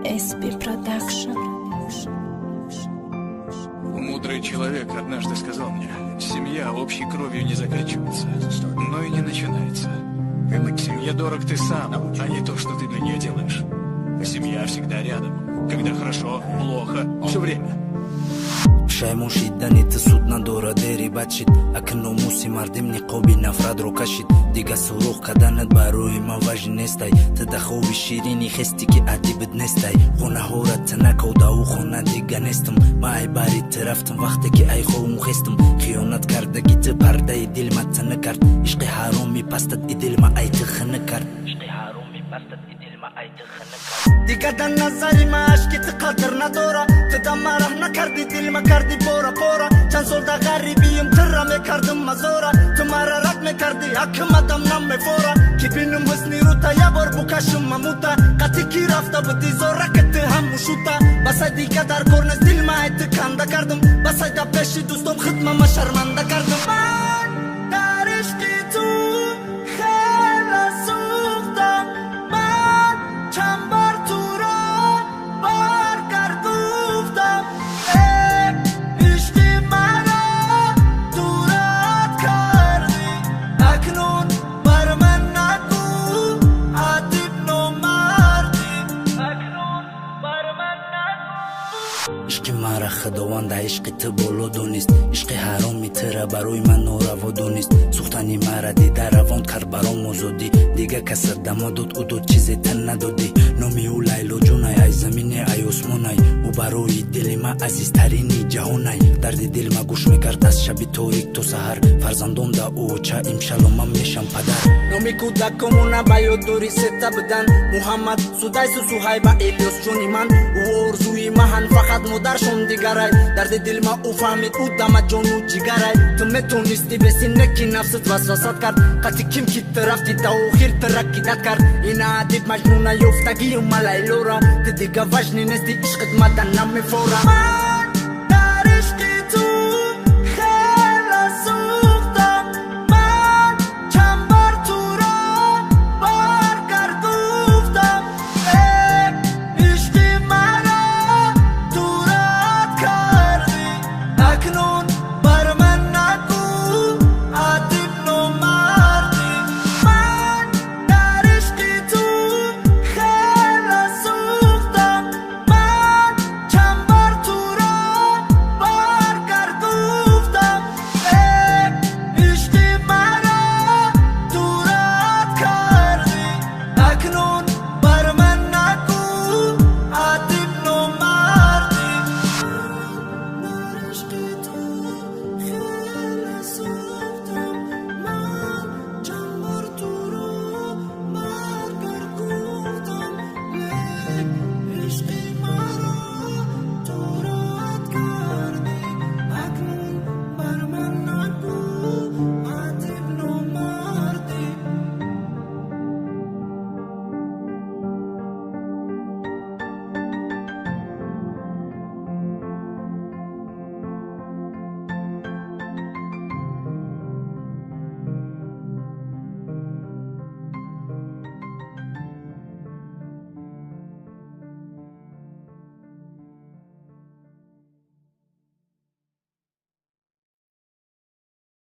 SP Production. Мудрый человек однажды сказал мне: семья общей кровью не заканчивается, но и не начинается. Семье дорог ты сам, а не то, что ты для нее делаешь. Семья всегда рядом, когда хорошо, плохо, все время. Шаймон шидани ты суд надора дери бачид акно муси мардим ниқоби нафрадро кашид дига сурух каданат барои ман важи нестай ты да хоби ширини хести ки адибит нестай хунаҳорат накодау хона дига нестам май бари ты рафтам вақте ки ай ховму хестам хиёнат кардаги ты пардаи дилма тана кард ишқи ҳароми пастат идилма ай ты хина кард دیگه در نظری من عشقی تو قدر نداره تو دم مرح نکردی دل ما کردی بورا بورا چند سال در غریبیم تر میکردم مزورا تو مرا رد میکردی حکمتم نمیفورا کی بینم حسنی رو تا یه بار بکشم مموتا قطی کی رفته بودی زورا که تو هم مشوتا بسای دیگه در کورنز دل ما ایت کنده کردم بسای در پیشی دوستم خدمه شرمنده کردم من در عشقی تو خیلی سوختم من چند بار تو را برگردوفتم عشقی مرا دورت کردی اکنون بر من نگو عتیب نمردی اکنون بر من نگو عشقی مرا خداوند عشقی تو боло донист عشقی حرامی ترا барои ман нораво донист сухтани мара дида равон кард баром озодӣ дига каса дамо дод ӯ дод чизе тан надодӣ номи ӯ лайло ҷонай ай замине ай осмонай ӯ барои дили ма азизтарини ҷаҳонай дарди дил ма гӯш мекард аз шаби торик то саҳар фарзандон да оча имшалло ман мешам падар номи кӯдакомона ба ёддори сета будан муҳаммад судайсу суҳайба элёс ҷони ман ӯ орзуи маҳан фақат модаршон дигарай дарди дил ма ӯ фаҳмид ӯ дама ҷону ҷигарай ту метонисти бесине ки нафсат васвасат кард қати ким ки ту рафти та охир ту ракидат кард ин адиб маҷнуна ёфтагию ма лайлора ту дига важни нести ишқит мадан намефора